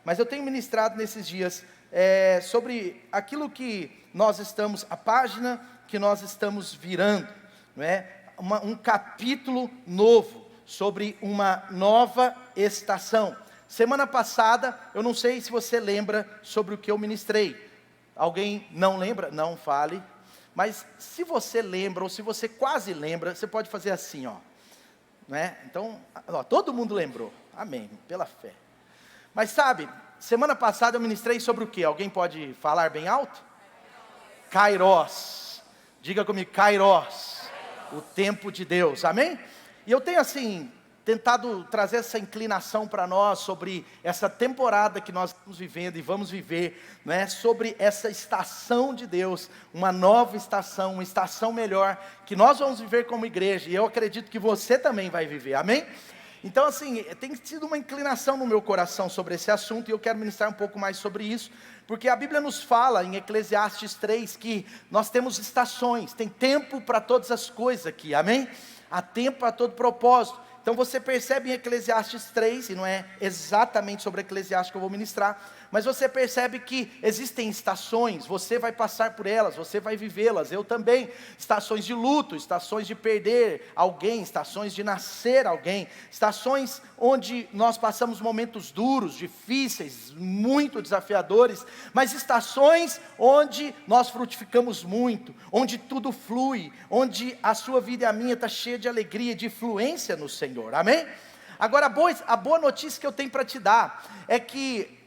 mas eu tenho ministrado nesses dias sobre aquilo que nós estamos, a página que nós estamos virando, não é? Um capítulo novo, sobre uma nova estação. Semana passada, eu não sei se você lembra sobre o que eu ministrei. Alguém não lembra? Não fale. Mas se você lembra, ou se você quase lembra, você pode fazer assim, ó. Não é? Então, ó, todo mundo lembrou. Amém, pela fé. Mas sabe, semana passada eu ministrei sobre o que? Alguém pode falar bem alto? Kairos. Diga comigo, Kairos. O tempo de Deus, amém? E eu tenho assim, tentado trazer essa inclinação para nós, sobre essa temporada que nós estamos vivendo e vamos viver, né? Sobre essa estação de Deus, uma nova estação, uma estação melhor, que nós vamos viver como igreja, e eu acredito que você também vai viver, amém? Então assim, tem sido uma inclinação no meu coração sobre esse assunto, e eu quero ministrar um pouco mais sobre isso, porque a Bíblia nos fala em Eclesiastes 3, que nós temos estações, tem tempo para todas as coisas aqui, amém? Há tempo para todo propósito. Então você percebe em Eclesiastes 3, e não é exatamente sobre Eclesiastes que eu vou ministrar, mas você percebe que existem estações, você vai passar por elas, você vai vivê-las, eu também. Estações de luto, estações de perder alguém, estações de nascer alguém, estações onde nós passamos momentos duros, difíceis, muito desafiadores, mas estações onde nós frutificamos muito, onde tudo flui, onde a sua vida e a minha está cheia de alegria, de influência no Senhor, amém? Agora a boa notícia que eu tenho para te dar, é que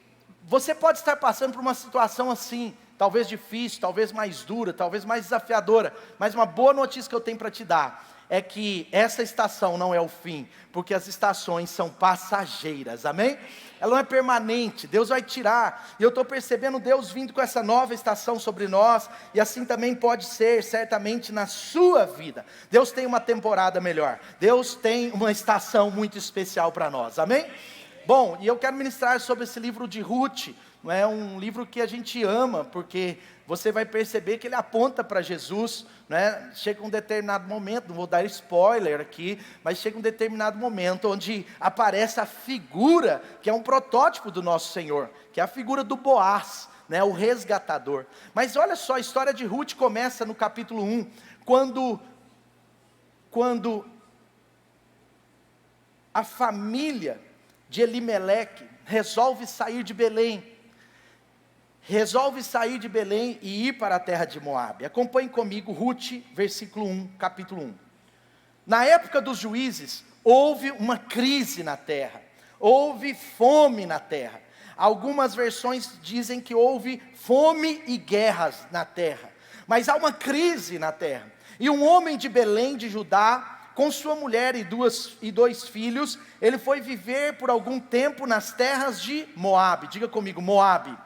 você pode estar passando por uma situação assim, talvez difícil, talvez mais dura, talvez mais desafiadora, mas uma boa notícia que eu tenho para te dar, é que essa estação não é o fim, porque as estações são passageiras, amém? Ela não é permanente, Deus vai tirar, e eu estou percebendo Deus vindo com essa nova estação sobre nós, e assim também pode ser, certamente, na sua vida. Deus tem uma temporada melhor, Deus tem uma estação muito especial para nós, amém? Bom, e eu quero ministrar sobre esse livro de Ruth, não é um livro que a gente ama, porque você vai perceber que ele aponta para Jesus, né? Chega um determinado momento, não vou dar spoiler aqui, mas chega um determinado momento onde aparece a figura, que é um protótipo do nosso Senhor, que é a figura do Boaz, né? O resgatador. Mas olha só, a história de Ruth começa no capítulo 1, quando a família de Elimeleque resolve sair de Belém, e ir para a terra de Moabe. Acompanhe comigo Ruth, versículo 1, capítulo 1. Na época dos juízes, houve uma crise na terra, houve fome na terra. Algumas versões dizem que houve fome e guerras na terra, mas há uma crise na terra. E um homem de Belém de Judá, com sua mulher e dois filhos, ele foi viver por algum tempo nas terras de Moabe. Diga comigo, Moabe.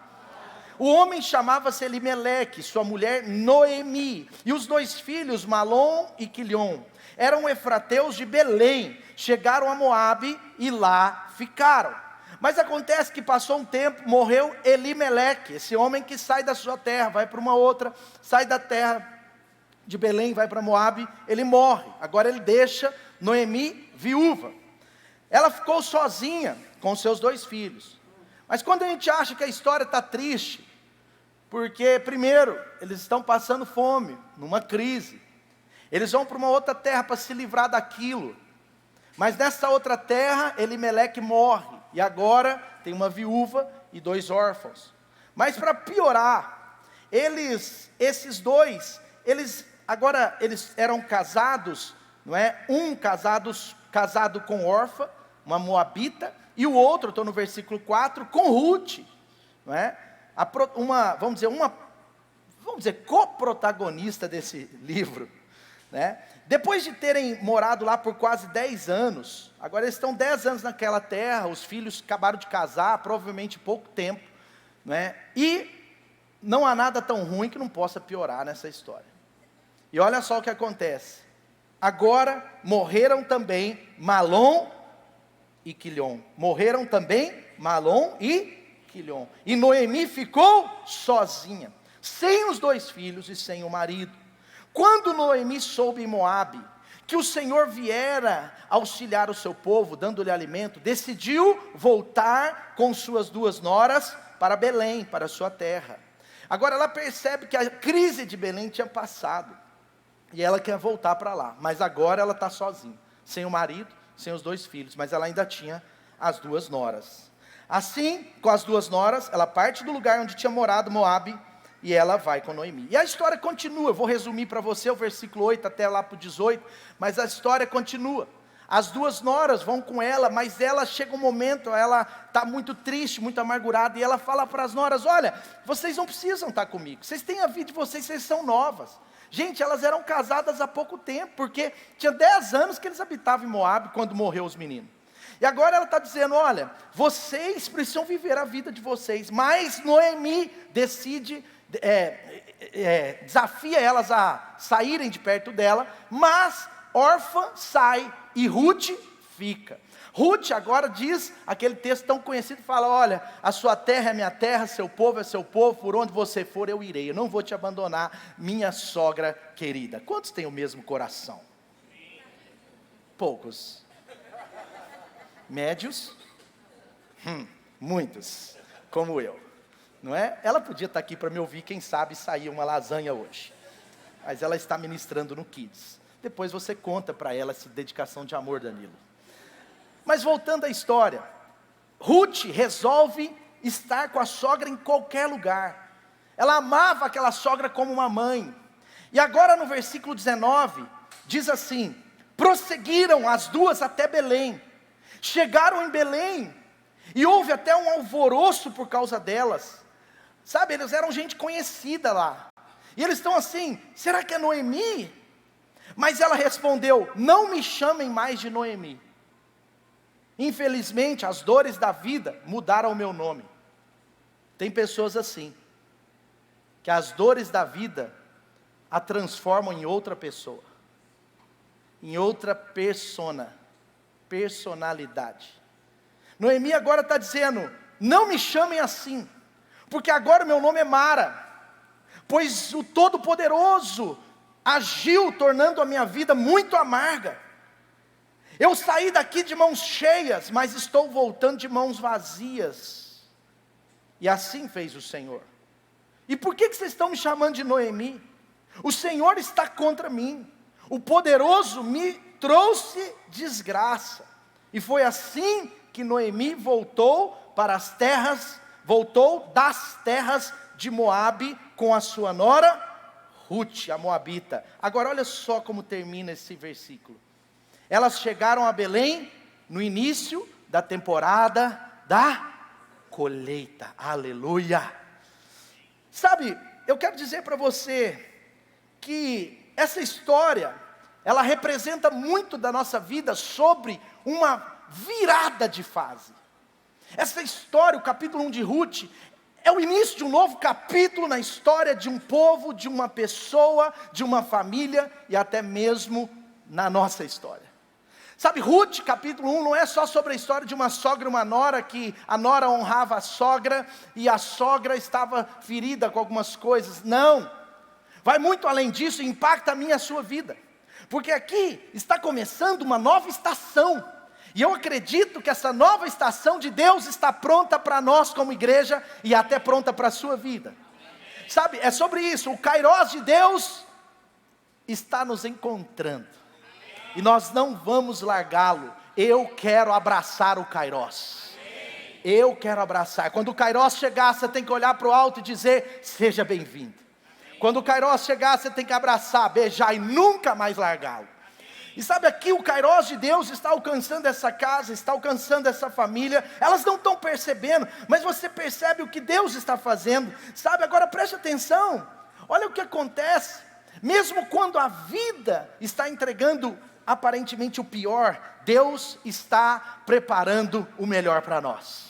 O homem chamava-se Elimeleque, sua mulher Noemi, e os dois filhos, Malom e Quilion, eram efrateus de Belém, chegaram a Moabe e lá ficaram. Mas acontece que passou um tempo, morreu Elimeleque, esse homem que sai da sua terra, vai para uma outra, sai da terra de Belém, vai para Moabe, ele morre. Agora ele deixa Noemi viúva. Ela ficou sozinha com seus dois filhos. Mas quando a gente acha que a história está triste, porque primeiro, eles estão passando fome, numa crise, eles vão para uma outra terra para se livrar daquilo, mas nessa outra terra, Elimeleque morre, e agora tem uma viúva e dois órfãos. Mas para piorar, esses dois, eles eram casados, não é? Um casado com órfã, uma moabita, e o outro, estou no versículo 4, com Ruth, não é? Vamos dizer, coprotagonista desse livro, né? Depois de terem morado lá por quase 10 anos, agora eles estão 10 anos naquela terra, os filhos acabaram de casar, provavelmente pouco tempo, né? E não há nada tão ruim que não possa piorar nessa história. E olha só o que acontece, agora morreram também Malom e Quilion, e Noemi ficou sozinha, sem os dois filhos e sem o marido. Quando Noemi soube em Moabe que o Senhor viera auxiliar o seu povo, dando-lhe alimento, decidiu voltar com suas 2 noras para Belém, para a sua terra. Agora ela percebe que a crise de Belém tinha passado, e ela quer voltar para lá, mas agora ela está sozinha, sem o marido, sem os 2 filhos, mas ela ainda tinha as 2 noras. Assim, com as 2 noras, ela parte do lugar onde tinha morado Moabe, e ela vai com Noemi. E a história continua, eu vou resumir para você o versículo 8 até lá para o 18, mas a história continua. As 2 noras vão com ela, mas ela chega um momento, ela está muito triste, muito amargurada, e ela fala para as noras: olha, vocês não precisam estar comigo, vocês têm a vida de vocês, vocês são novas. Gente, elas eram casadas há pouco tempo, porque tinha 10 anos que eles habitavam em Moabe, quando morreu os meninos. E agora ela está dizendo: olha, vocês precisam viver a vida de vocês, mas Noemi decide, desafia elas a saírem de perto dela, mas Orfa sai e Ruth fica. Ruth agora diz, aquele texto tão conhecido, fala: olha, a sua terra é minha terra, seu povo é seu povo, por onde você for eu irei, eu não vou te abandonar, minha sogra querida. Quantos têm o mesmo coração? Poucos. Médios? Muitos, como eu, não é? Ela podia estar aqui para me ouvir, quem sabe sair uma lasanha hoje, mas ela está ministrando no Kids. Depois você conta para ela essa dedicação de amor, Danilo. Mas voltando à história, Ruth resolve estar com a sogra em qualquer lugar. Ela amava aquela sogra como uma mãe. E agora no versículo 19, diz assim: prosseguiram as 2 até Belém. Chegaram em Belém, e houve até um alvoroço por causa delas. Sabe, eles eram gente conhecida lá. E eles estão assim: será que é Noemi? Mas ela respondeu: não me chamem mais de Noemi. Infelizmente, as dores da vida mudaram o meu nome. Tem pessoas assim, que as dores da vida a transformam em outra pessoa, em outra personalidade. Noemi agora está dizendo: não me chamem assim, porque agora meu nome é Mara, pois o Todo-Poderoso agiu, tornando a minha vida muito amarga. Eu saí daqui de mãos cheias, mas estou voltando de mãos vazias. E assim fez o Senhor. E por que vocês estão me chamando de Noemi? O Senhor está contra mim. O poderoso me trouxe desgraça. E foi assim que Noemi voltou das terras de Moabe com a sua nora Ruth, a moabita. Agora olha só como termina esse versículo. Elas chegaram a Belém no início da temporada da colheita. Aleluia! Sabe, eu quero dizer para você que essa história, ela representa muito da nossa vida sobre uma virada de fase. Essa história, o capítulo 1 de Ruth, é o início de um novo capítulo na história de um povo, de uma pessoa, de uma família e até mesmo na nossa história. Sabe, Ruth, capítulo 1, não é só sobre a história de uma sogra e uma nora, que a nora honrava a sogra, e a sogra estava ferida com algumas coisas. Não, vai muito além disso e impacta a minha e a sua vida. Porque aqui está começando uma nova estação, e eu acredito que essa nova estação de Deus está pronta para nós como igreja, e até pronta para a sua vida. Sabe, é sobre isso, o Kairós de Deus está nos encontrando. E nós não vamos largá-lo. Eu quero abraçar o Kairós. Eu quero abraçar. Quando o Kairós chegar, você tem que olhar para o alto e dizer: seja bem-vindo. Quando o Kairós chegar, você tem que abraçar, beijar e nunca mais largá-lo. E sabe, aqui o Kairós de Deus está alcançando essa casa, está alcançando essa família. Elas não estão percebendo, mas você percebe o que Deus está fazendo. Sabe, agora preste atenção. Olha o que acontece. Mesmo quando a vida está entregando aparentemente o pior, Deus está preparando o melhor para nós.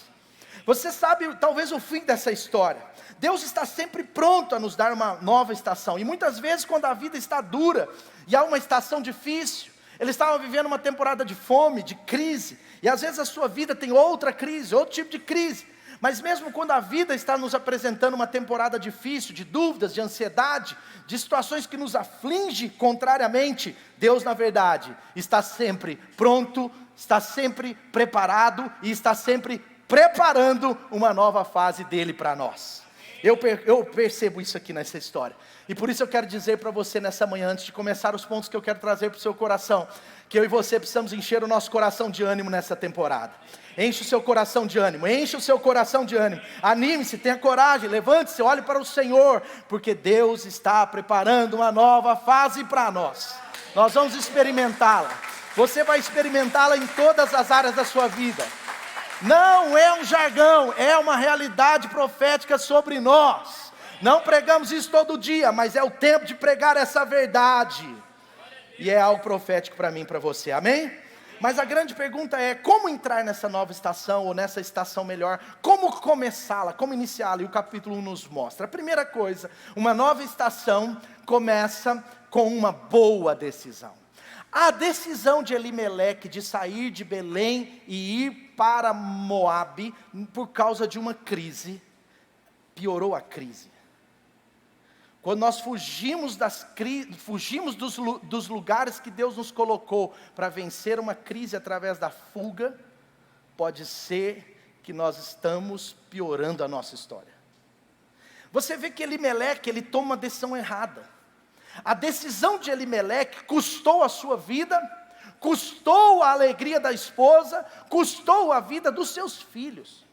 Você sabe talvez o fim dessa história. Deus está sempre pronto a nos dar uma nova estação. E muitas vezes quando a vida está dura e há uma estação difícil, eles estavam vivendo uma temporada de fome, de crise, e às vezes a sua vida tem outra crise, outro tipo de crise. Mas mesmo quando a vida está nos apresentando uma temporada difícil, de dúvidas, de ansiedade, de situações que nos afligem contrariamente, Deus na verdade está sempre pronto, está sempre preparado e está sempre preparando uma nova fase dele para nós. Eu percebo isso aqui nessa história. E por isso eu quero dizer para você nessa manhã, antes de começar os pontos que eu quero trazer para o seu coração, que eu e você precisamos encher o nosso coração de ânimo nessa temporada. Enche o seu coração de ânimo, enche o seu coração de ânimo. Anime-se, tenha coragem, levante-se, olhe para o Senhor, porque Deus está preparando uma nova fase para nós. Nós vamos experimentá-la. Você vai experimentá-la em todas as áreas da sua vida. Não é um jargão, é uma realidade profética sobre nós. Não pregamos isso todo dia, mas é o tempo de pregar essa verdade. E é algo profético para mim e para você, amém? Mas a grande pergunta é, como entrar nessa nova estação, ou nessa estação melhor? Como começá-la, como iniciá-la? E o capítulo 1 nos mostra. A primeira coisa, uma nova estação começa com uma boa decisão. A decisão de Elimeleque de sair de Belém e ir para Moabe, por causa de uma crise, piorou a crise. Quando nós fugimos dos lugares que Deus nos colocou para vencer uma crise através da fuga, pode ser que nós estamos piorando a nossa história. Você vê que Elimeleque, ele toma uma decisão errada. A decisão de Elimeleque custou a sua vida, custou a alegria da esposa, custou a vida dos seus filhos.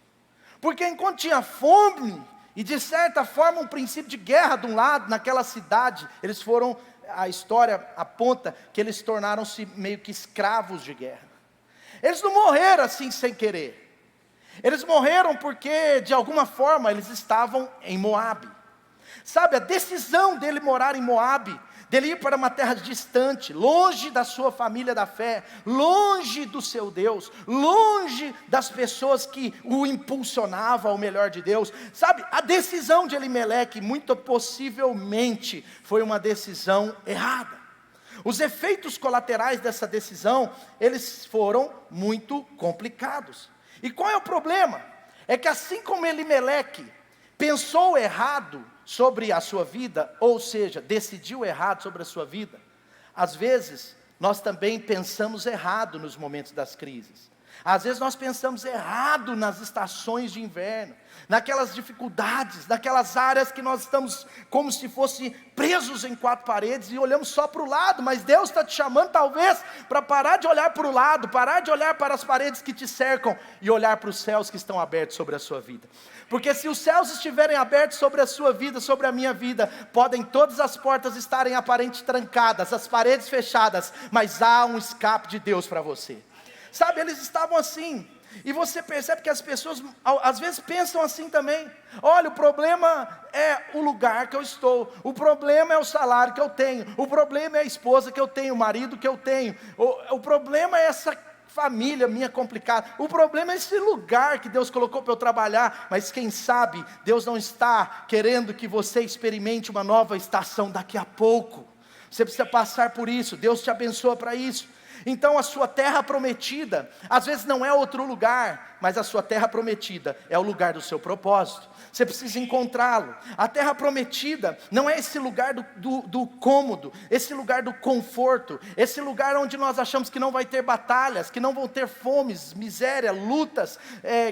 Porque enquanto tinha fome, e de certa forma um princípio de guerra de um lado, naquela cidade, a história aponta que eles tornaram-se meio que escravos de guerra. Eles não morreram assim sem querer. Eles morreram porque de alguma forma eles estavam em Moabe. Sabe, a decisão dele morar em Moabe, dele ir para uma terra distante, longe da sua família da fé, longe do seu Deus, longe das pessoas que o impulsionavam ao melhor de Deus. Sabe, a decisão de Elimeleque, muito possivelmente, foi uma decisão errada. Os efeitos colaterais dessa decisão, eles foram muito complicados. E qual é o problema? É que assim como Elimeleque pensou errado sobre a sua vida, ou seja, decidiu errado sobre a sua vida, às vezes nós também pensamos errado nos momentos das crises. Às vezes nós pensamos errado nas estações de inverno, naquelas dificuldades, naquelas áreas que nós estamos como se fosse presos em quatro paredes e olhamos só para o lado, mas Deus está te chamando talvez para parar de olhar para o lado, parar de olhar para as paredes que te cercam e olhar para os céus que estão abertos sobre a sua vida. Porque se os céus estiverem abertos sobre a sua vida, sobre a minha vida, podem todas as portas estarem aparentemente trancadas, as paredes fechadas, mas há um escape de Deus para você. Sabe, eles estavam assim, e você percebe que as pessoas às vezes pensam assim também. Olha, o problema é o lugar que eu estou, o problema é o salário que eu tenho, o problema é a esposa que eu tenho, o marido que eu tenho, o problema é essa família minha complicada, o problema é esse lugar que Deus colocou para eu trabalhar. Mas quem sabe, Deus não está querendo que você experimente uma nova estação daqui a pouco. Você precisa passar por isso, Deus te abençoa para isso. Então a sua terra prometida, às vezes não é outro lugar, mas a sua terra prometida é o lugar do seu propósito. Você precisa encontrá-lo. A terra prometida não é esse lugar do cômodo, esse lugar do conforto, esse lugar onde nós achamos que não vai ter batalhas, que não vão ter fomes, miséria, lutas,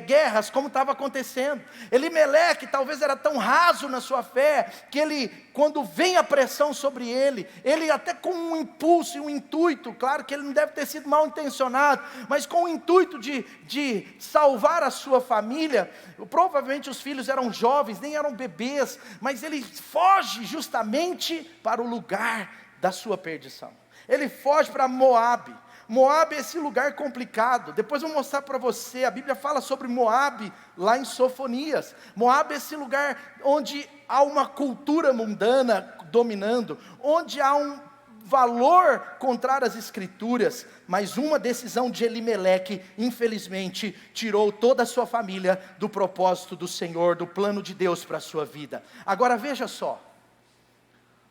guerras, como estava acontecendo. Elimeleque talvez era tão raso na sua fé, que ele, quando vem a pressão sobre ele até com um impulso e um intuito, claro que ele não deve ter sido mal intencionado, mas com o intuito de salvar a sua família. Provavelmente os filhos eram jovens, nem eram bebês, mas ele foge justamente para o lugar da sua perdição. Ele foge para Moabe. Moabe é esse lugar complicado. Depois eu vou mostrar para você, a Bíblia fala sobre Moabe lá em Sofonias. Moabe é esse lugar onde há uma cultura mundana dominando, onde há um valor contrário às escrituras, mas uma decisão de Elimeleque, infelizmente, tirou toda a sua família do propósito do Senhor, do plano de Deus para a sua vida. Agora veja só,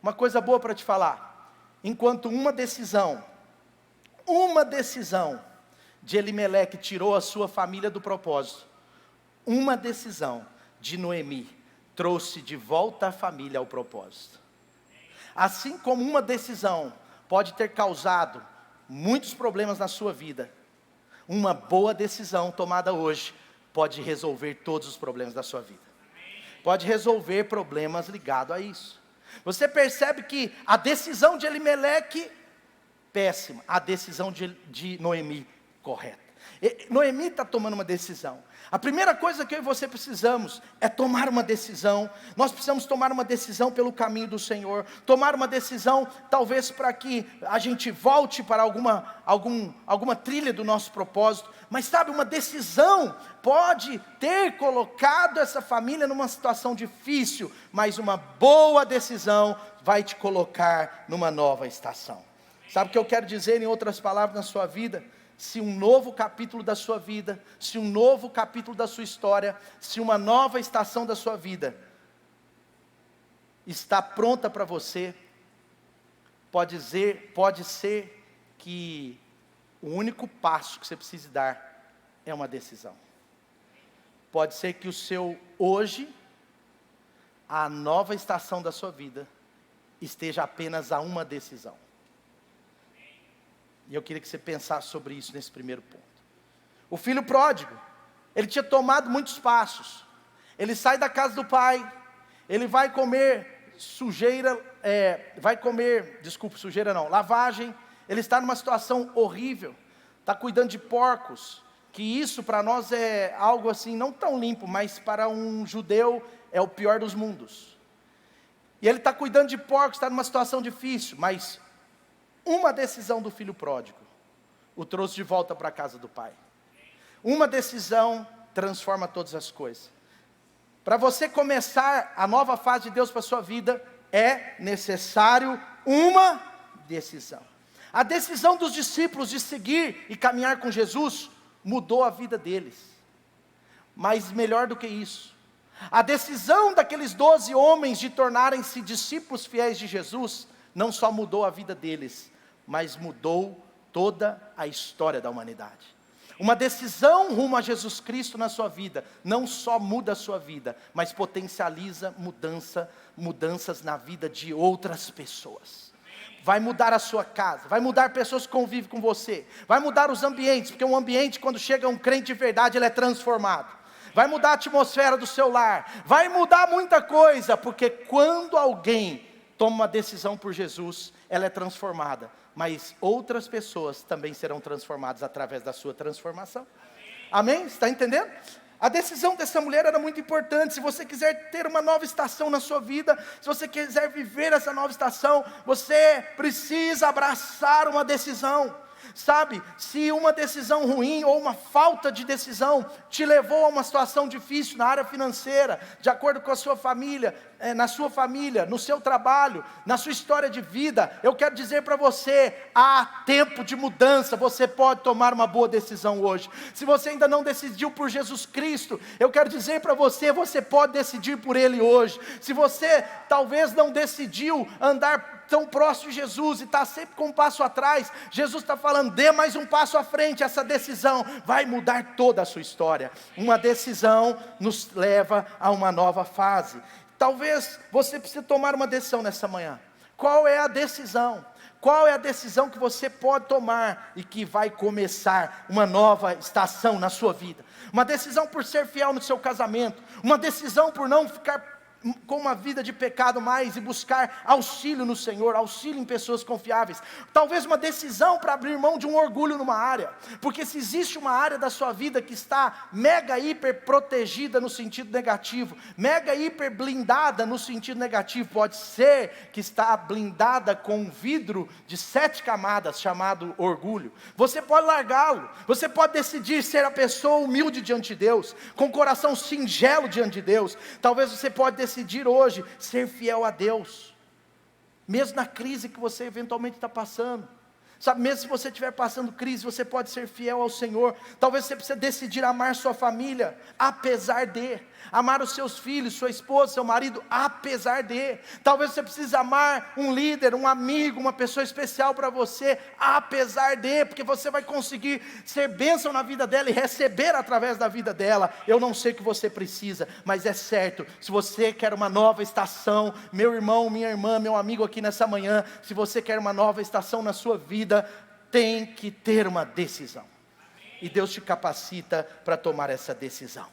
uma coisa boa para te falar. Enquanto uma decisão de Elimeleque tirou a sua família do propósito, Uma decisão de Noemi trouxe de volta a família ao propósito. Assim como uma decisão pode ter causado muitos problemas na sua vida, uma boa decisão tomada hoje pode resolver todos os problemas da sua vida. Pode resolver problemas ligados a isso. Você percebe que a decisão de Elimeleque, péssima. A decisão de Noemi, correta. Noemi está tomando uma decisão. A primeira coisa que eu e você precisamos é tomar uma decisão. Nós precisamos tomar uma decisão pelo caminho do Senhor. Tomar uma decisão talvez para que a gente volte para alguma trilha do nosso propósito. Mas sabe, uma decisão pode ter colocado essa família numa situação difícil, mas uma boa decisão vai te colocar numa nova estação. Sabe o que eu quero dizer em outras palavras na sua vida? Se um novo capítulo da sua vida, se um novo capítulo da sua história, se uma nova estação da sua vida está pronta para você, pode ser que o único passo que você precisa dar é uma decisão. Pode ser que o seu hoje, a nova estação da sua vida, esteja apenas a uma decisão. E eu queria que você pensasse sobre isso nesse primeiro ponto. O filho pródigo, ele tinha tomado muitos passos. Ele sai da casa do pai, ele vai comer lavagem. Ele está numa situação horrível, está cuidando de porcos, que isso para nós é algo assim, não tão limpo, mas para um judeu é o pior dos mundos. E ele está cuidando de porcos, está numa situação difícil, mas uma decisão do filho pródigo o trouxe de volta para a casa do pai. Uma decisão transforma todas as coisas. Para você começar a nova fase de Deus para a sua vida, é necessário uma decisão. A decisão dos discípulos de seguir e caminhar com Jesus mudou a vida deles. Mas melhor do que isso, a decisão daqueles 12 homens de tornarem-se discípulos fiéis de Jesus não só mudou a vida deles, mas mudou toda a história da humanidade. Uma decisão rumo a Jesus Cristo na sua vida, não só muda a sua vida, mas potencializa mudanças na vida de outras pessoas. Vai mudar a sua casa, vai mudar pessoas que convivem com você, vai mudar os ambientes, porque um ambiente, quando chega um crente de verdade, ele é transformado. Vai mudar a atmosfera do seu lar, vai mudar muita coisa, porque quando alguém toma uma decisão por Jesus, ela é transformada, mas outras pessoas também serão transformadas através da sua transformação. Amém? Você está entendendo? A decisão dessa mulher era muito importante. Se você quiser ter uma nova estação na sua vida, se você quiser viver essa nova estação, você precisa abraçar uma decisão. Sabe, se uma decisão ruim ou uma falta de decisão te levou a uma situação difícil na área financeira, de acordo com a sua família, na sua família, no seu trabalho, na sua história de vida, eu quero dizer para você, há tempo de mudança. Você pode tomar uma boa decisão hoje. Se você ainda não decidiu por Jesus Cristo, eu quero dizer para você, você pode decidir por Ele hoje. Se você talvez não decidiu andar tão próximo de Jesus e está sempre com um passo atrás, Jesus está falando, dê mais um passo à frente. Essa decisão vai mudar toda a sua história. Uma decisão nos leva a uma nova fase. Talvez você precise tomar uma decisão nessa manhã. Qual é a decisão? Qual é a decisão que você pode tomar e que vai começar uma nova estação na sua vida? Uma decisão por ser fiel no seu casamento, uma decisão por não ficar com uma vida de pecado mais e buscar auxílio no Senhor, auxílio em pessoas confiáveis. Talvez uma decisão para abrir mão de um orgulho numa área, porque se existe uma área da sua vida que está mega hiper protegida no sentido negativo, mega hiper blindada no sentido negativo, pode ser que está blindada com um vidro de 7 camadas chamado orgulho. Você pode largá-lo, você pode decidir ser a pessoa humilde diante de Deus, com coração singelo diante de Deus. Talvez você pode decidir hoje ser fiel a Deus, mesmo na crise que você eventualmente está passando. Sabe, mesmo se você estiver passando crise, você pode ser fiel ao Senhor. Talvez você precise decidir amar sua família, apesar de. Amar os seus filhos, sua esposa, seu marido, apesar de. Talvez você precise amar um líder, um amigo, uma pessoa especial para você, apesar de, porque você vai conseguir ser bênção na vida dela e receber através da vida dela. Eu não sei o que você precisa, mas é certo, se você quer uma nova estação, meu irmão, minha irmã, meu amigo aqui nessa manhã, se você quer uma nova estação na sua vida, tem que ter uma decisão. E Deus te capacita para tomar essa decisão.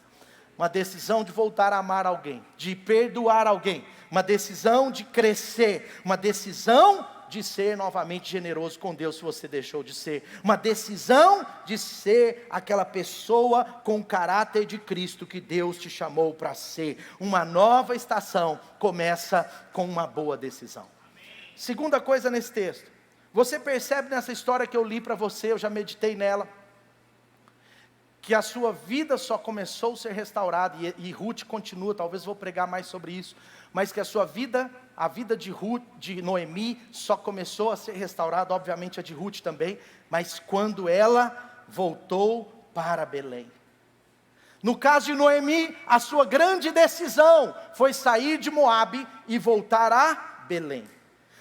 Uma decisão de voltar a amar alguém, de perdoar alguém, uma decisão de crescer, uma decisão de ser novamente generoso com Deus se você deixou de ser, uma decisão de ser aquela pessoa com o caráter de Cristo que Deus te chamou para ser. Uma nova estação começa com uma boa decisão. Segunda coisa nesse texto, você percebe nessa história que eu li para você, eu já meditei nela, que a sua vida só começou a ser restaurada, e Ruth continua, talvez vou pregar mais sobre isso, mas que a sua vida, a vida de Ruth, de Noemi, só começou a ser restaurada, obviamente a de Ruth também, mas quando ela voltou para Belém. No caso de Noemi, a sua grande decisão foi sair de Moabe e voltar a Belém.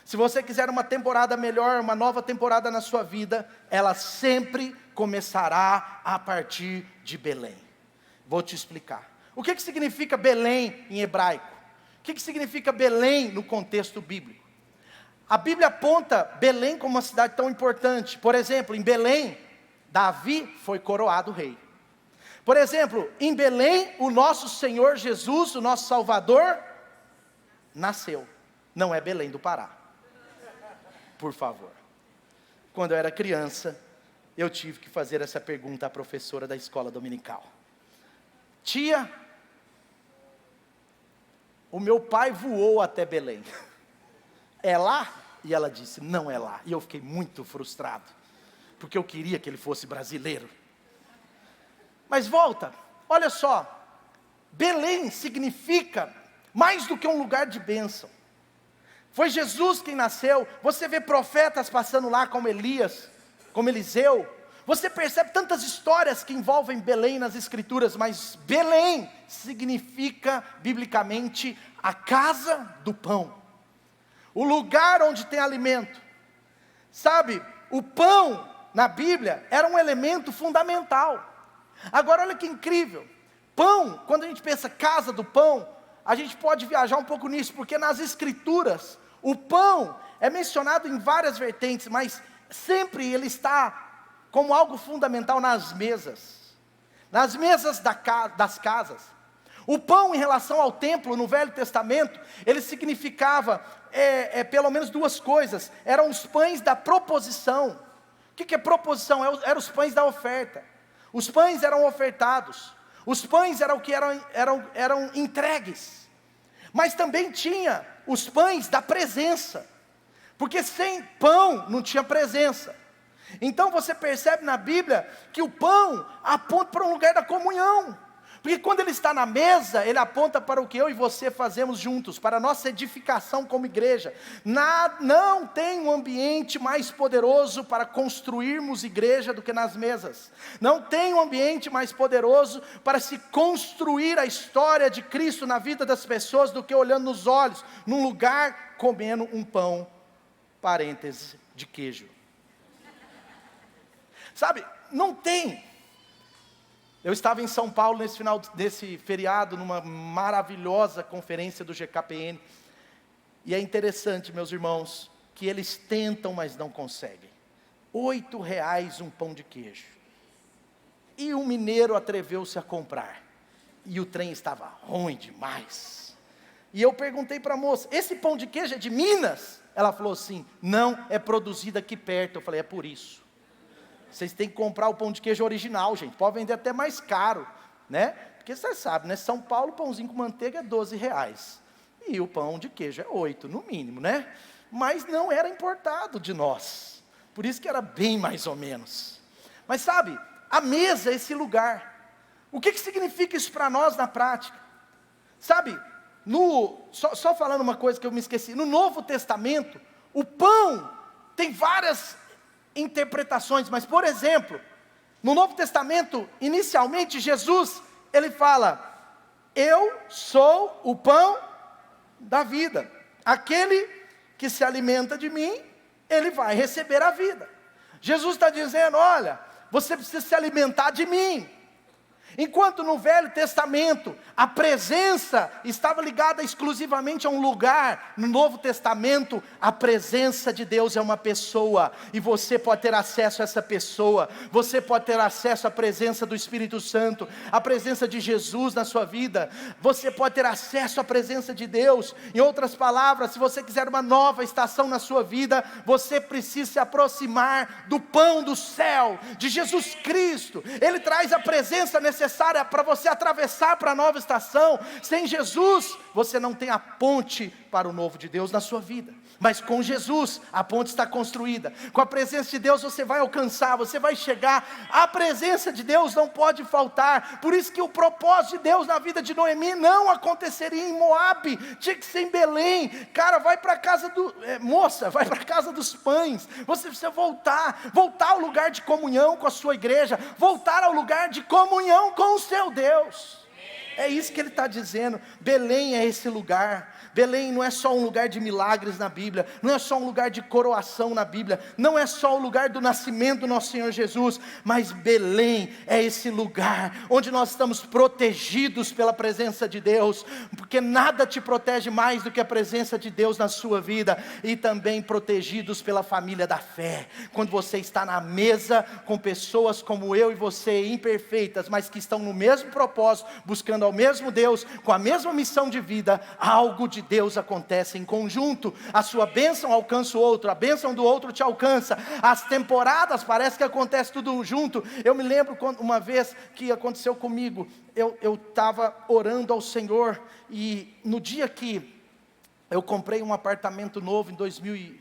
Se você quiser uma temporada melhor, uma nova temporada na sua vida, ela sempre começará a partir de Belém. Vou te explicar. O que significa Belém em hebraico? O que significa Belém no contexto bíblico? A Bíblia aponta Belém como uma cidade tão importante. Por exemplo, em Belém, Davi foi coroado rei. Por exemplo, em Belém, o nosso Senhor Jesus, o nosso Salvador, nasceu. Não é Belém do Pará. Por favor. Quando eu era criança, eu tive que fazer essa pergunta à professora da escola dominical. Tia, o meu pai voou até Belém. É lá? E ela disse, não é lá. E eu fiquei muito frustrado, porque eu queria que ele fosse brasileiro. Mas volta, olha só, Belém significa mais do que um lugar de bênção. Foi Jesus quem nasceu. Você vê profetas passando lá como Elias, como Eliseu. Você percebe tantas histórias que envolvem Belém nas escrituras, mas Belém significa biblicamente a casa do pão, o lugar onde tem alimento. Sabe, o pão na Bíblia era um elemento fundamental. Agora olha que incrível, pão, quando a gente pensa casa do pão, a gente pode viajar um pouco nisso, porque nas escrituras, o pão é mencionado em várias vertentes, mas sempre ele está como algo fundamental nas mesas das casas. O pão em relação ao templo no Velho Testamento, ele significava pelo menos duas coisas. Eram os pães da proposição. O que é proposição? Eram os pães da oferta. Os pães eram ofertados. Os pães eram o que eram entregues. Mas também tinha os pães da presença, porque sem pão não tinha presença. Então você percebe na Bíblia que o pão aponta para um lugar da comunhão, porque quando ele está na mesa, ele aponta para o que eu e você fazemos juntos, para a nossa edificação como igreja. Não tem um ambiente mais poderoso para construirmos igreja do que nas mesas. Não tem um ambiente mais poderoso para se construir a história de Cristo na vida das pessoas do que olhando nos olhos, num lugar comendo um pão, parênteses, de queijo. Sabe, não tem. Eu estava em São Paulo nesse feriado, numa maravilhosa conferência do GKPN, e é interessante, meus irmãos, que eles tentam, mas não conseguem. R$8 um pão de queijo, e um mineiro atreveu-se a comprar, e o trem estava ruim demais, e eu perguntei para a moça, esse pão de queijo é de Minas? Ela falou assim, não, é produzido aqui perto. Eu falei, é por isso. Vocês têm que comprar o pão de queijo original, gente. Pode vender até mais caro, né? Porque você sabe, né? São Paulo, pãozinho com manteiga é R$12. E o pão de queijo é 8, no mínimo, né? Mas não era importado de nós. Por isso que era bem mais ou menos. Mas sabe, a mesa é esse lugar. O que significa isso para nós na prática? Sabe, só falando uma coisa que eu me esqueci. No Novo Testamento, o pão tem várias interpretações, mas por exemplo, no Novo Testamento, inicialmente Jesus, ele fala, eu sou o pão da vida. Aquele que se alimenta de mim, ele vai receber a vida. Jesus está dizendo, olha, você precisa se alimentar de mim. Enquanto no Velho Testamento a presença estava ligada exclusivamente a um lugar, no Novo Testamento a presença de Deus é uma pessoa, e você pode ter acesso a essa pessoa, você pode ter acesso à presença do Espírito Santo, à presença de Jesus na sua vida, você pode ter acesso à presença de Deus. Em outras palavras, se você quiser uma nova estação na sua vida, você precisa se aproximar do pão do céu, de Jesus Cristo. Ele traz a presença necessária para você atravessar para a nova estação. Sem Jesus, você não tem a ponte para o novo de Deus na sua vida. Mas com Jesus, a ponte está construída. Com a presença de Deus você vai alcançar, você vai chegar. A presença de Deus não pode faltar. Por isso que o propósito de Deus na vida de Noemi não aconteceria em Moabe, tinha que ser em Belém. Cara, vai para a casa moça, vai para a casa dos pães. Você precisa voltar ao lugar de comunhão com a sua igreja, voltar ao lugar de comunhão com o seu Deus. É isso que ele está dizendo. Belém é esse lugar. Belém não é só um lugar de milagres na Bíblia, não é só um lugar de coroação na Bíblia, não é só o lugar do nascimento do nosso Senhor Jesus, mas Belém é esse lugar onde nós estamos protegidos pela presença de Deus, porque nada te protege mais do que a presença de Deus na sua vida, e também protegidos pela família da fé. Quando você está na mesa com pessoas como eu e você, imperfeitas, mas que estão no mesmo propósito, buscando ao mesmo Deus, com a mesma missão de vida, algo de Deus acontece em conjunto. A sua bênção alcança o outro, a bênção do outro te alcança. As temporadas parece que acontece tudo junto. Eu me lembro quando, uma vez que aconteceu comigo, eu estava orando ao Senhor, e no dia que eu comprei um apartamento novo em 2000,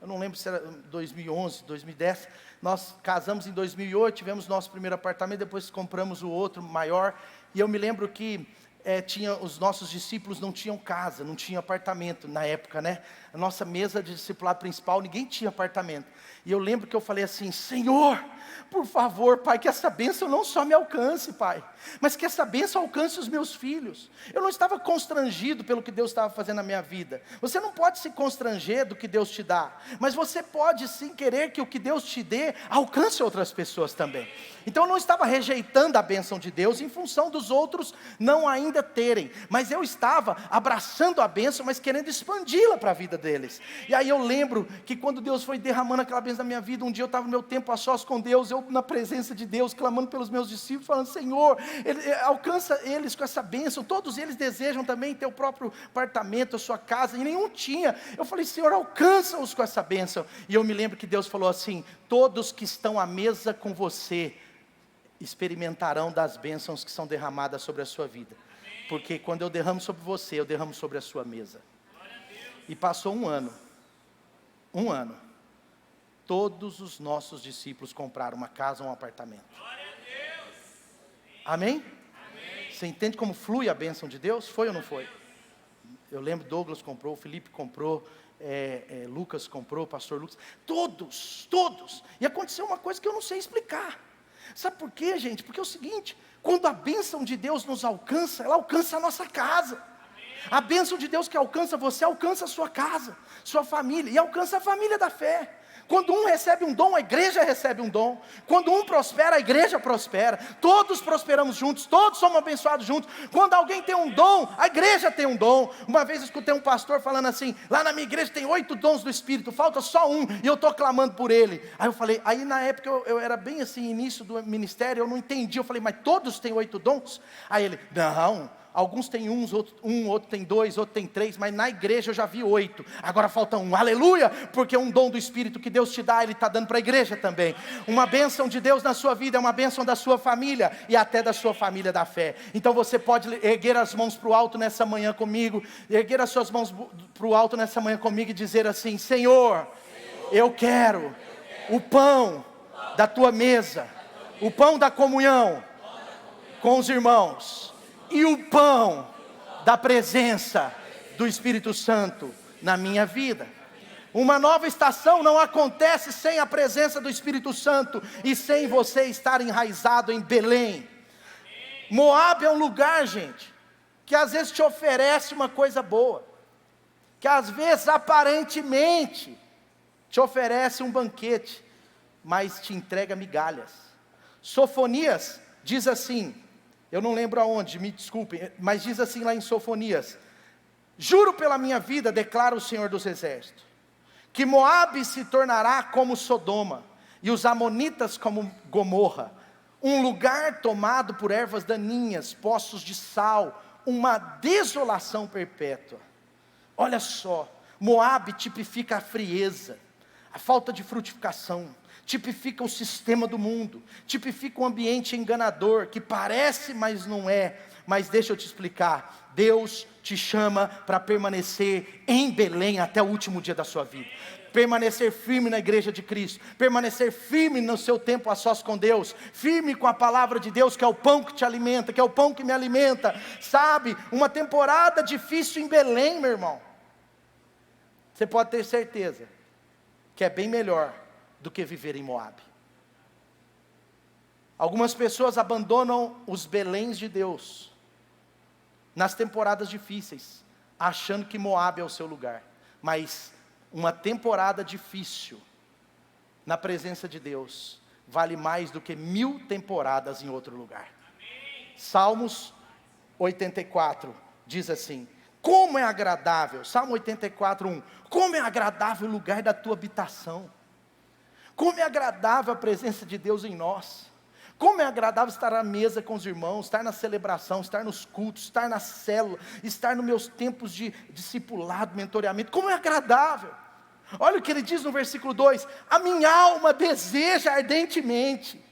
eu não lembro se era 2011, 2010, nós casamos em 2008, tivemos nosso primeiro apartamento, depois compramos o outro maior, e eu me lembro que os nossos discípulos não tinham casa, não tinham apartamento na época, né? A nossa mesa de discipulado principal, ninguém tinha apartamento. E eu lembro que eu falei assim, Senhor, por favor, Pai, que essa bênção não só me alcance, Pai, mas que essa bênção alcance os meus filhos. Eu não estava constrangido pelo que Deus estava fazendo na minha vida. Você não pode se constranger do que Deus te dá, mas você pode sim querer que o que Deus te dê alcance outras pessoas também. Então eu não estava rejeitando a bênção de Deus em função dos outros não ainda terem, mas eu estava abraçando a bênção, mas querendo expandi-la para a vida deles. E aí eu lembro que quando Deus foi derramando aquela bênção na minha vida, um dia eu estava no meu tempo a sós com Deus, eu na presença de Deus, clamando pelos meus discípulos, falando, Senhor, alcança eles com essa bênção. Todos eles desejam também ter o próprio apartamento, a sua casa, e nenhum tinha. Eu falei, Senhor, alcança-os com essa bênção. E eu me lembro que Deus falou assim, todos que estão à mesa com você experimentarão das bênçãos que são derramadas sobre a sua vida. Porque quando eu derramo sobre você, eu derramo sobre a sua mesa. E passou um ano, todos os nossos discípulos compraram uma casa ou um apartamento. Amém? Você entende como flui a bênção de Deus? Foi ou não foi? Eu lembro, Douglas comprou, Felipe comprou, Lucas comprou, pastor Lucas, todos, e aconteceu uma coisa que eu não sei explicar. Sabe por quê, gente? Porque é o seguinte, quando a bênção de Deus nos alcança, ela alcança a nossa casa. A bênção de Deus que alcança você, alcança a sua casa, sua família, e alcança a família da fé. Quando um recebe um dom, a igreja recebe um dom. Quando um prospera, a igreja prospera. Todos prosperamos juntos, todos somos abençoados juntos. Quando alguém tem um dom, a igreja tem um dom. Uma vez eu escutei um pastor falando assim, lá na minha igreja tem 8 dons do Espírito, falta só um, e eu estou clamando por ele. Aí eu falei, aí na época eu era bem assim, início do ministério, eu não entendi. Eu falei, mas todos têm 8 dons? Aí ele, não, alguns têm outro tem 2, outro tem 3, mas na igreja eu já vi 8, agora falta um, aleluia, porque um dom do Espírito que Deus te dá, Ele está dando para a igreja também. Uma bênção de Deus na sua vida é uma bênção da sua família, e até da sua família da fé. Então você pode erguer as mãos para o alto nessa manhã comigo, erguer as suas mãos para o alto nessa manhã comigo e dizer assim, Senhor, eu quero o pão da tua mesa, o pão da comunhão com os irmãos, e o pão da presença do Espírito Santo na minha vida. Uma nova estação não acontece sem a presença do Espírito Santo e sem você estar enraizado em Belém. Moabe é um lugar, gente, que às vezes te oferece uma coisa boa, que às vezes aparentemente te oferece um banquete, mas te entrega migalhas. Sofonias diz assim, eu não lembro aonde, me desculpem, mas diz assim lá em Sofonias: juro pela minha vida, declara o Senhor dos Exércitos, que Moabe se tornará como Sodoma, e os amonitas como Gomorra, um lugar tomado por ervas daninhas, poços de sal, uma desolação perpétua. Olha só, Moabe tipifica a frieza, a falta de frutificação, tipifica o sistema do mundo, tipifica um ambiente enganador, que parece, mas não é. Mas deixa eu te explicar, Deus te chama para permanecer em Belém até o último dia da sua vida, permanecer firme na igreja de Cristo, permanecer firme no seu tempo a sós com Deus, firme com a palavra de Deus, que é o pão que te alimenta, que é o pão que me alimenta, sabe, uma temporada difícil em Belém, meu irmão, você pode ter certeza, que é bem melhor do que viver em Moabe. Algumas pessoas abandonam os Beléns de Deus, nas temporadas difíceis, achando que Moabe é o seu lugar, mas uma temporada difícil, na presença de Deus, vale mais do que 1000 temporadas em outro lugar. Salmos 84, diz assim, como é agradável, Salmo 84, 1, como é agradável o lugar da tua habitação, como é agradável a presença de Deus em nós, como é agradável estar à mesa com os irmãos, estar na celebração, estar nos cultos, estar na célula, estar nos meus tempos de discipulado, mentoreamento, como é agradável. Olha o que ele diz no versículo 2, a minha alma deseja ardentemente,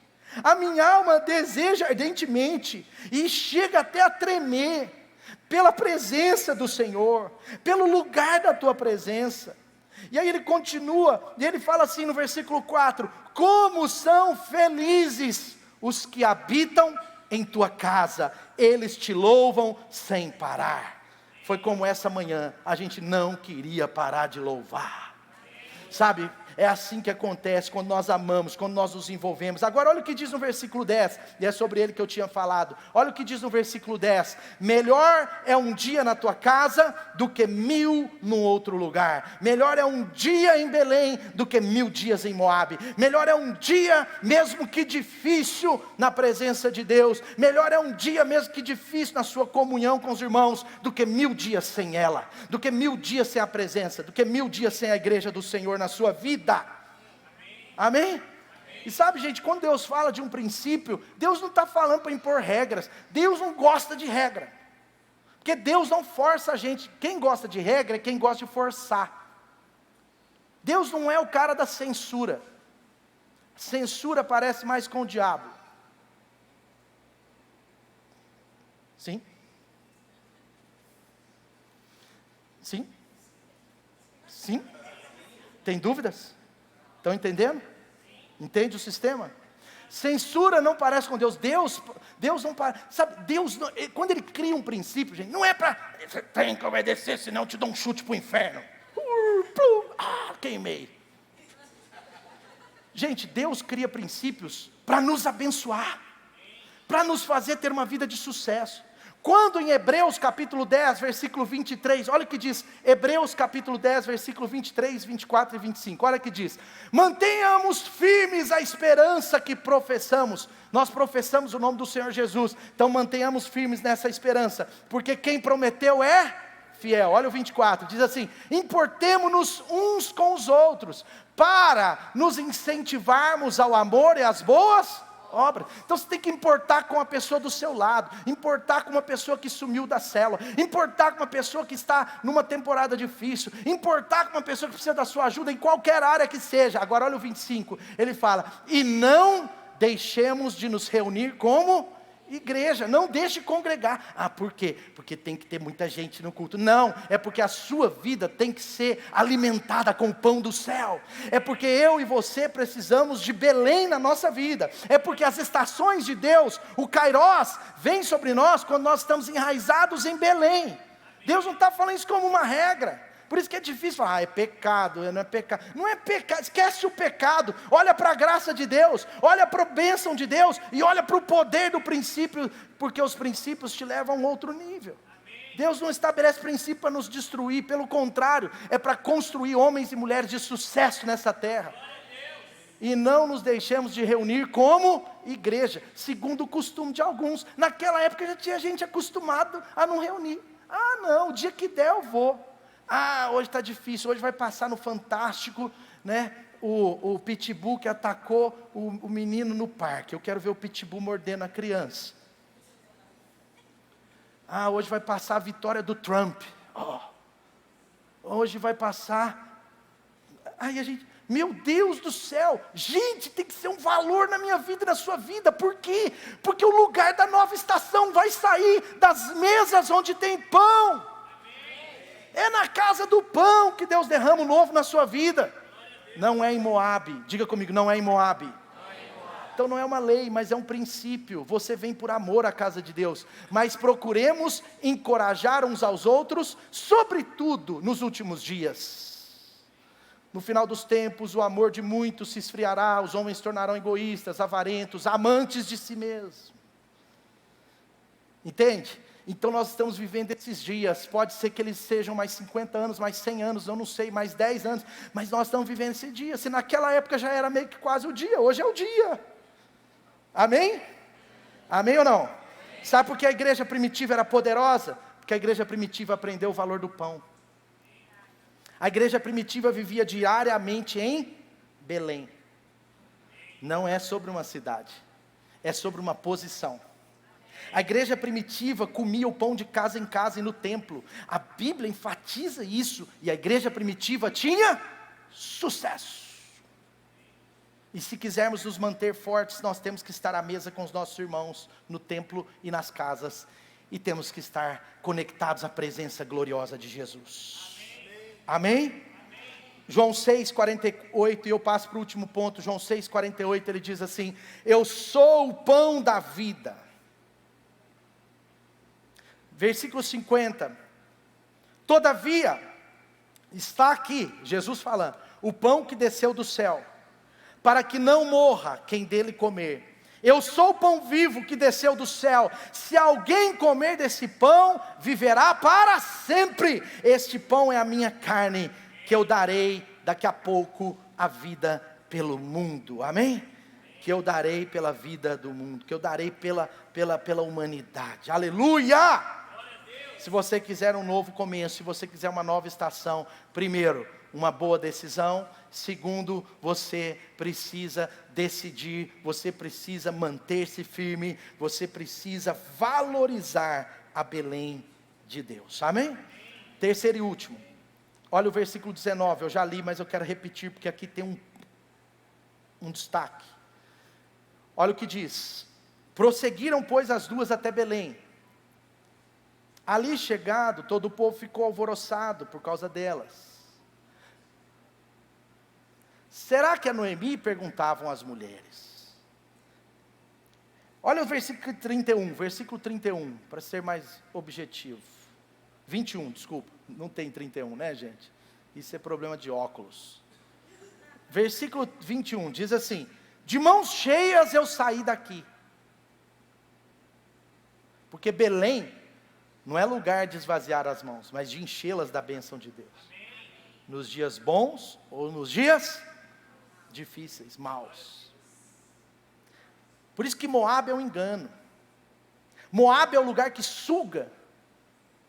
a minha alma deseja ardentemente, e chega até a tremer, pela presença do Senhor, pelo lugar da tua presença. E aí ele continua, e ele fala assim no versículo 4, como são felizes os que habitam em tua casa, eles te louvam sem parar. Foi como essa manhã, a gente não queria parar de louvar, sabe, é assim que acontece quando nós amamos, quando nós nos envolvemos. Agora olha o que diz no versículo 10, e é sobre ele que eu tinha falado, olha o que diz no versículo 10, melhor é um dia na tua casa, do que 1000 num outro lugar, melhor é um dia em Belém, do que 1000 dias em Moabe, melhor é um dia, mesmo que difícil, na presença de Deus, melhor é um dia mesmo que difícil, na sua comunhão com os irmãos, do que 1000 dias sem ela, do que 1000 dias sem a presença, do que 1000 dias sem a igreja do Senhor na sua vida. Amém? E sabe, gente, quando Deus fala de um princípio, Deus não está falando para impor regras, Deus não gosta de regra, porque Deus não força a gente, quem gosta de regra é quem gosta de forçar. Deus não é o cara da censura, censura parece mais com o diabo. Sim? Sim? Sim? Tem dúvidas? Estão entendendo? Entende o sistema? Censura não parece com Deus. Deus não parece. Sabe, Deus, não, quando Ele cria um princípio, gente, não é para, você tem que obedecer, senão eu te dou um chute para o inferno. Queimei. Gente, Deus cria princípios para nos abençoar, para nos fazer ter uma vida de sucesso. Quando em Hebreus capítulo 10, versículo 23, olha o que diz, Hebreus capítulo 10, versículo 23, 24 e 25, olha o que diz, mantenhamos firmes a esperança que professamos, nós professamos o nome do Senhor Jesus, então mantenhamos firmes nessa esperança, porque quem prometeu é fiel. Olha o 24, diz assim, importemo-nos uns com os outros, para nos incentivarmos ao amor e às boas obra. Então você tem que importar com a pessoa do seu lado, importar com uma pessoa que sumiu da célula, importar com uma pessoa que está numa temporada difícil, importar com uma pessoa que precisa da sua ajuda em qualquer área que seja. Agora olha o 25, ele fala, e não deixemos de nos reunir como igreja, não deixe de congregar. Por quê? Porque tem que ter muita gente no culto. Não, é porque a sua vida tem que ser alimentada com o pão do céu. É porque eu e você precisamos de Belém na nossa vida. É porque as estações de Deus, o Kairós, vem sobre nós quando nós estamos enraizados em Belém. Deus não está falando isso como uma regra. Por isso que é difícil falar, é pecado, não é pecado. Não é pecado, esquece o pecado. Olha para a graça de Deus, olha para a bênção de Deus, e olha para o poder do princípio, porque os princípios te levam a um outro nível. Deus não estabelece princípio para nos destruir, pelo contrário, é para construir homens e mulheres de sucesso nessa terra. E não nos deixemos de reunir como igreja, segundo o costume de alguns. Naquela época já tinha gente acostumado a não reunir. Ah não, o dia que der eu vou. Ah, hoje está difícil, hoje vai passar no Fantástico, né? O pitbull que atacou o menino no parque. Eu quero ver o pitbull mordendo a criança. Ah, hoje vai passar a vitória do Trump. Oh. Hoje vai passar. Aí a gente, meu Deus do céu, gente, tem que ser um valor na minha vida e na sua vida. Por quê? Porque o lugar da nova estação vai sair das mesas onde tem pão. É na casa do pão que Deus derrama o novo na sua vida. Não é em Moabe. Diga comigo, não é em Moabe. Então não é uma lei, mas é um princípio. Você vem por amor à casa de Deus. Mas procuremos encorajar uns aos outros, sobretudo nos últimos dias. No final dos tempos, o amor de muitos se esfriará, os homens se tornarão egoístas, avarentos, amantes de si mesmos. Entende? Então nós estamos vivendo esses dias, pode ser que eles sejam mais 50 anos, mais 100 anos, eu não sei, mais 10 anos, mas nós estamos vivendo esse dia. Se naquela época já era meio que quase o dia, hoje é o dia. Amém? Amém ou não? Sabe por que a igreja primitiva era poderosa? Porque a igreja primitiva aprendeu o valor do pão. A igreja primitiva vivia diariamente em Belém. Não é sobre uma cidade, é sobre uma posição. A igreja primitiva comia o pão de casa em casa e no templo. A Bíblia enfatiza isso. E a igreja primitiva tinha sucesso. E se quisermos nos manter fortes, nós temos que estar à mesa com os nossos irmãos, no templo e nas casas. E temos que estar conectados à presença gloriosa de Jesus. Amém? João 6,48, e eu passo para o último ponto. João 6,48, ele diz assim: eu sou o pão da vida. Versículo 50, todavia, está aqui, Jesus falando, o pão que desceu do céu, para que não morra quem dele comer. Eu sou o pão vivo que desceu do céu, se alguém comer desse pão, viverá para sempre. Este pão é a minha carne, que eu darei daqui a pouco a vida pelo mundo, amém? Que eu darei pela vida do mundo, que eu darei pela humanidade, aleluia! Se você quiser um novo começo, se você quiser uma nova estação, primeiro, uma boa decisão. Segundo, você precisa decidir, você precisa manter-se firme, você precisa valorizar a Belém de Deus, amém? Terceiro e último, olha o versículo 19, eu já li, mas eu quero repetir, porque aqui tem um destaque. Olha o que diz: prosseguiram, pois, as duas até Belém. Ali chegado, todo o povo ficou alvoroçado por causa delas. Será que é Noemi? Perguntavam as mulheres. Olha o versículo 31, para ser mais objetivo. 21, desculpa, não tem 31, né, gente? Isso é problema de óculos. Versículo 21, diz assim: de mãos cheias eu saí daqui. Porque Belém não é lugar de esvaziar as mãos, mas de enchê-las da bênção de Deus. Nos dias bons ou nos dias difíceis, maus. Por isso que Moabe é um engano. Moabe é o lugar que suga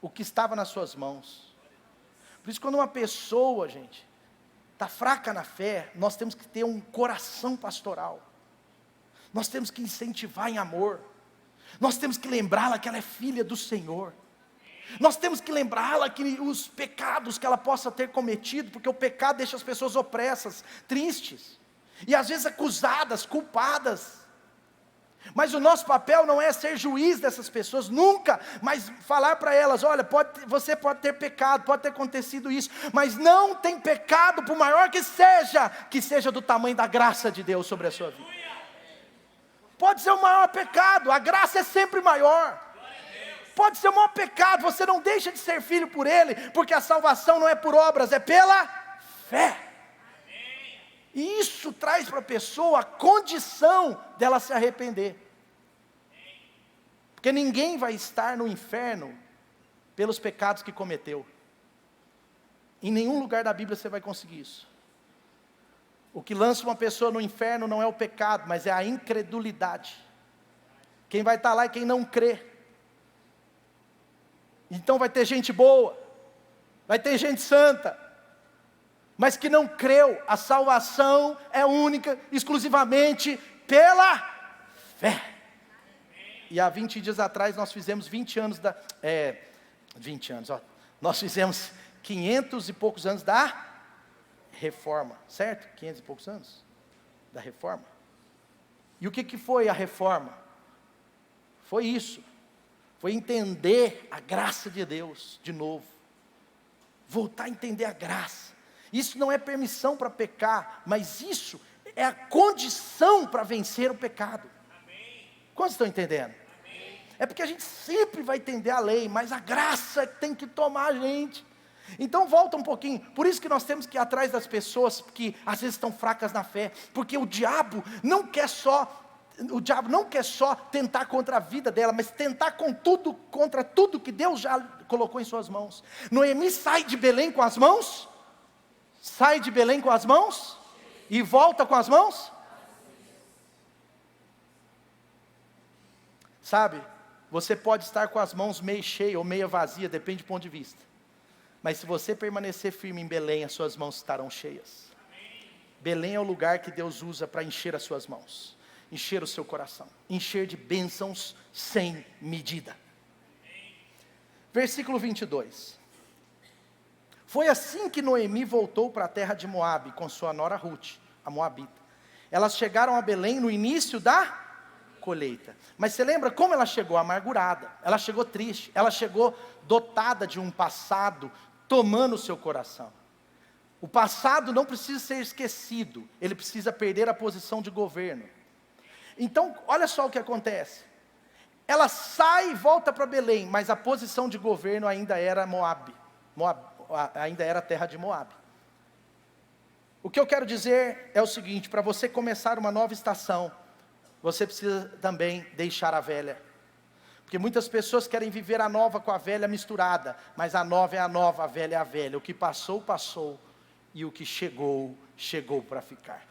o que estava nas suas mãos. Por isso, quando uma pessoa, gente, está fraca na fé, nós temos que ter um coração pastoral. Nós temos que incentivar em amor. Nós temos que lembrá-la que ela é filha do Senhor. Nós temos que lembrá-la que os pecados que ela possa ter cometido, porque o pecado deixa as pessoas opressas, tristes, e às vezes acusadas, culpadas. Mas o nosso papel não é ser juiz dessas pessoas, nunca, mas falar para elas: olha, você pode ter pecado, pode ter acontecido isso, mas não tem pecado, por maior que seja do tamanho da graça de Deus sobre a sua vida. Pode ser o maior pecado, a graça é sempre maior. Pode ser o maior pecado, você não deixa de ser filho por Ele, porque a salvação não é por obras, é pela fé. E isso traz para a pessoa a condição dela se arrepender. Porque ninguém vai estar no inferno pelos pecados que cometeu. Em nenhum lugar da Bíblia você vai conseguir isso. O que lança uma pessoa no inferno não é o pecado, mas é a incredulidade. Quem vai estar lá é quem não crê. Então vai ter gente boa, vai ter gente santa, mas que não creu. A salvação é única, exclusivamente pela fé. E há 20 dias atrás nós fizemos 20 anos nós fizemos 500 e poucos anos da reforma, certo? 500 e poucos anos da reforma. E o que foi a reforma? Foi isso, foi entender a graça de Deus de novo, voltar a entender a graça. Isso não é permissão para pecar, mas isso é a condição para vencer o pecado. Quantos estão entendendo? É porque a gente sempre vai entender a lei, mas a graça tem que tomar a gente. Então volta um pouquinho, por isso que nós temos que ir atrás das pessoas que às vezes estão fracas na fé, porque o diabo não quer só tentar contra a vida dela, mas tentar contra tudo que Deus já colocou em suas mãos. Noemi sai de Belém com as mãos e volta com as mãos. Sabe, você pode estar com as mãos meio cheias ou meio vazia, depende do ponto de vista. Mas se você permanecer firme em Belém, as suas mãos estarão cheias. Belém é o lugar que Deus usa para encher as suas mãos, encher o seu coração, encher de bênçãos sem medida. Versículo 22. Foi assim que Noemi voltou para a terra de Moabe, com sua nora Ruth, a moabita. Elas chegaram a Belém no início da colheita. Mas você lembra como ela chegou? Amargurada, ela chegou triste, ela chegou dotada de um passado, tomando o seu coração. O passado não precisa ser esquecido, ele precisa perder a posição de governo. Então, olha só o que acontece. Ela sai e volta para Belém, mas a posição de governo ainda era ainda era a terra de Moabe. O que eu quero dizer é o seguinte: para você começar uma nova estação, você precisa também deixar a velha. Porque muitas pessoas querem viver a nova com a velha misturada, mas a nova é a nova, a velha é a velha. O que passou, passou, e o que chegou, chegou para ficar.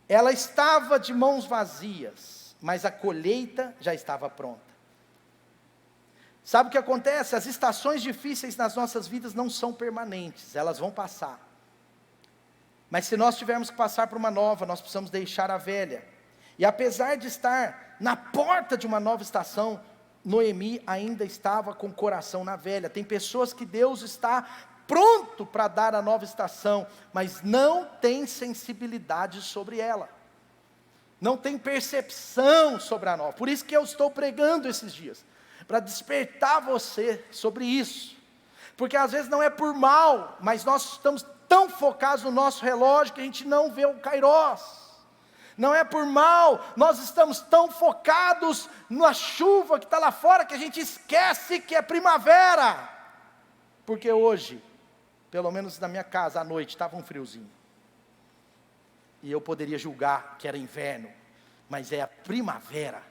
Ela estava de mãos vazias, mas a colheita já estava pronta. Sabe o que acontece? As estações difíceis nas nossas vidas não são permanentes, elas vão passar. Mas se nós tivermos que passar por uma nova, nós precisamos deixar a velha. E apesar de estar na porta de uma nova estação, Noemi ainda estava com o coração na velha. Tem pessoas que Deus está pronto para dar a nova estação, mas não tem sensibilidade sobre ela. Não tem percepção sobre a nova. Por isso que eu estou pregando esses dias, para despertar você sobre isso. Porque às vezes não é por mal, mas nós estamos tão focados no nosso relógio que a gente não vê o Kairos. Não é por mal, nós estamos tão focados na chuva que está lá fora, que a gente esquece que é primavera. Porque hoje, pelo menos na minha casa à noite, estava um friozinho. E eu poderia julgar que era inverno, mas é a primavera.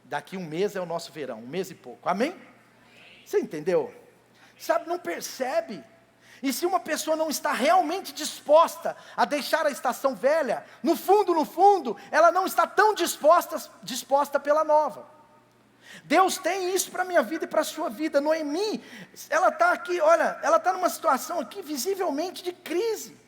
Daqui um mês é o nosso verão, um mês e pouco, amém? Você entendeu? Sabe, não percebe. E se uma pessoa não está realmente disposta a deixar a estação velha, no fundo, ela não está tão disposta pela nova. Deus tem isso para a minha vida e para a sua vida. Noemi, ela está aqui, olha, ela está numa situação aqui visivelmente de crise.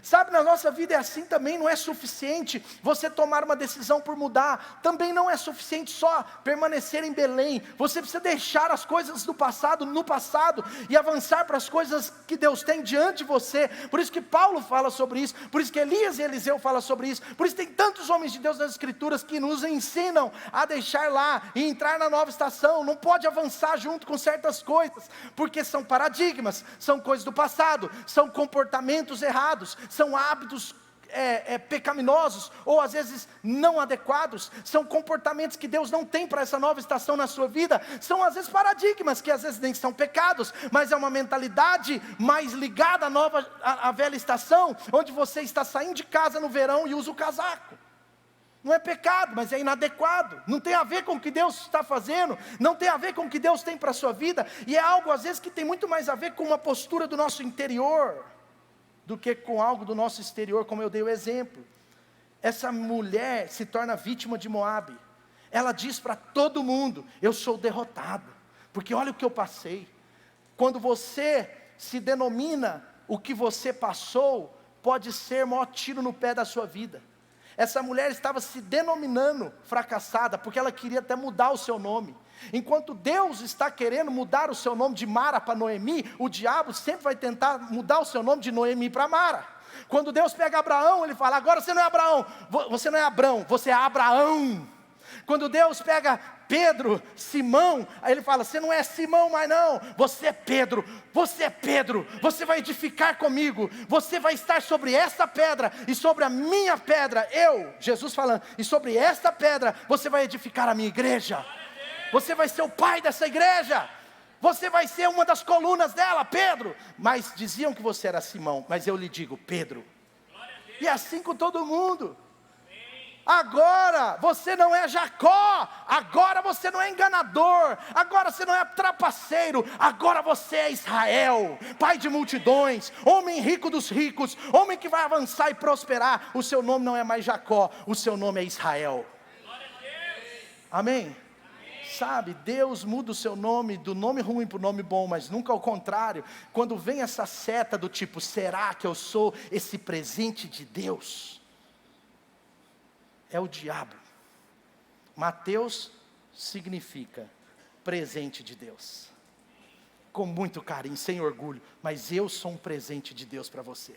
Sabe, na nossa vida é assim também. Não é suficiente você tomar uma decisão por mudar, também não é suficiente só permanecer em Belém. Você precisa deixar as coisas do passado no passado e avançar para as coisas que Deus tem diante de você. Por isso que Paulo fala sobre isso, por isso que Elias e Eliseu falam sobre isso, por isso tem tantos homens de Deus nas escrituras que nos ensinam a deixar lá e entrar na nova estação. Não pode avançar junto com certas coisas, porque são paradigmas, são coisas do passado, são comportamentos errados, são hábitos pecaminosos, ou às vezes não adequados, são comportamentos que Deus não tem para essa nova estação na sua vida, são às vezes paradigmas, que às vezes nem são pecados, mas é uma mentalidade mais ligada à velha estação, onde você está saindo de casa no verão e usa o casaco. Não é pecado, mas é inadequado. Não tem a ver com o que Deus está fazendo. Não tem a ver com o que Deus tem para a sua vida. E é algo às vezes que tem muito mais a ver com uma postura do nosso interior, do que com algo do nosso exterior, como eu dei o exemplo. Essa mulher se torna vítima de Moabe. Ela diz para todo mundo: eu sou derrotada, porque olha o que eu passei. Quando você se denomina o que você passou, pode ser o maior tiro no pé da sua vida. Essa mulher estava se denominando fracassada, porque ela queria até mudar o seu nome. Enquanto Deus está querendo mudar o seu nome de Mara para Noemi, o diabo sempre vai tentar mudar o seu nome de Noemi para Mara. Quando Deus pega Abraão, ele fala: agora você não é Abraão, você não é Abrão, você é Abraão. Quando Deus pega Pedro, Simão, aí ele fala: você não é Simão mais não, você é Pedro, você vai edificar comigo, você vai estar sobre essa pedra, e sobre a minha pedra, Jesus falando, e sobre esta pedra, você vai edificar a minha igreja, você vai ser o pai dessa igreja, você vai ser uma das colunas dela, Pedro. Mas diziam que você era Simão, mas eu lhe digo, Pedro. E assim com todo mundo. Agora você não é Jacó, agora você não é enganador, agora você não é trapaceiro, agora você é Israel, pai de multidões, homem rico dos ricos, homem que vai avançar e prosperar. O seu nome não é mais Jacó, o seu nome é Israel. Amém? Sabe, Deus muda o seu nome do nome ruim para o nome bom, mas nunca ao contrário. Quando vem essa seta do tipo: será que eu sou esse presente de Deus? É o diabo. Mateus significa presente de Deus. Com muito carinho, sem orgulho, mas eu sou um presente de Deus para você.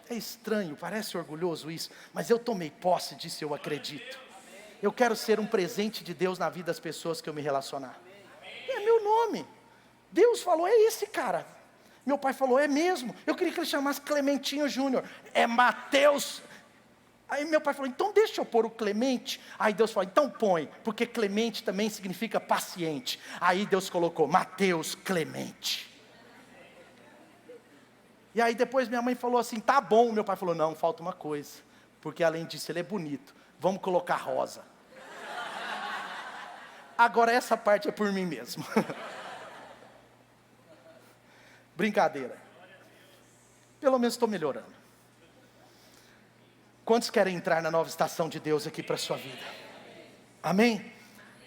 É estranho, parece orgulhoso isso, mas eu tomei posse disso, eu acredito. Eu quero ser um presente de Deus na vida das pessoas que eu me relacionar. É meu nome. Deus falou: é esse cara. Meu pai falou: é mesmo. Eu queria que ele chamasse Clementinho Júnior. É Mateus. Aí meu pai falou: então deixa eu pôr o Clemente. Aí Deus falou: então põe, porque Clemente também significa paciente. Aí Deus colocou Mateus Clemente. E aí depois minha mãe falou assim: tá bom. Meu pai falou: não, falta uma coisa, porque além disso ele é bonito, vamos colocar Rosa. Agora essa parte é por mim mesmo. Brincadeira. Pelo menos estou melhorando. Quantos querem entrar na nova estação de Deus aqui para a sua vida? Amém?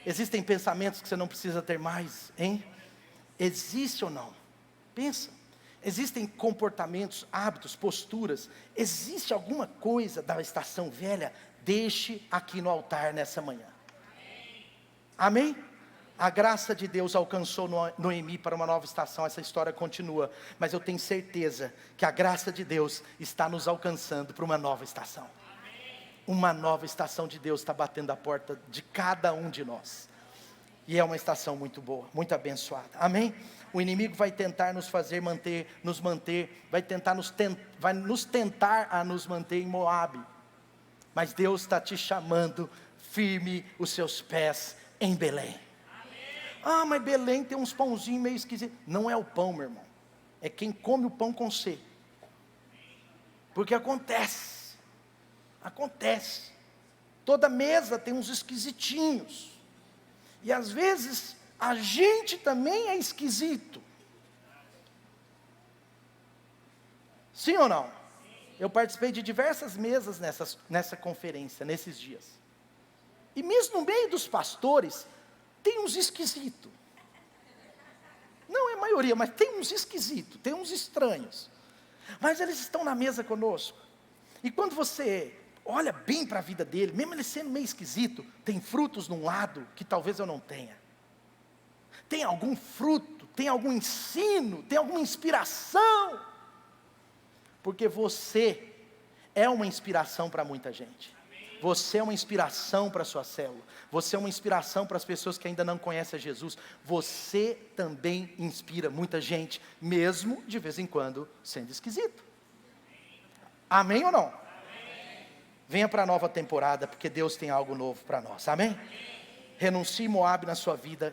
Existem pensamentos que você não precisa ter mais, hein? Existe ou não? Pensa. Existem comportamentos, hábitos, posturas. Existe alguma coisa da estação velha? Deixe aqui no altar nessa manhã. Amém? A graça de Deus alcançou Noemi para uma nova estação. Essa história continua, mas eu tenho certeza que a graça de Deus está nos alcançando para uma nova estação. Uma nova estação de Deus está batendo a porta de cada um de nós. E é uma estação muito boa, muito abençoada. Amém? O inimigo vai tentar nos fazer nos manter, vai nos tentar a nos manter em Moabe. Mas Deus está te chamando, firme os seus pés em Belém. Ah, mas Belém tem uns pãozinhos meio esquisitos. Não é o pão, meu irmão. É quem come o pão com C. Porque acontece. Toda mesa tem uns esquisitinhos. E às vezes a gente também é esquisito. Sim ou não? Eu participei de diversas mesas nessa conferência, nesses dias. E mesmo no meio dos pastores, tem uns esquisitos. Não é a maioria, mas tem uns esquisitos, tem uns estranhos. Mas eles estão na mesa conosco. E quando você olha bem para a vida dele, mesmo ele sendo meio esquisito, tem frutos num lado que talvez eu não tenha. Tem algum fruto, tem algum ensino, tem alguma inspiração. Porque você é uma inspiração para muita gente. Você é uma inspiração para a sua célula. Você é uma inspiração para as pessoas que ainda não conhecem a Jesus. Você também inspira muita gente, mesmo de vez em quando sendo esquisito. Amém ou não? Amém. Venha para a nova temporada, porque Deus tem algo novo para nós. Amém? Renuncie Moabe na sua vida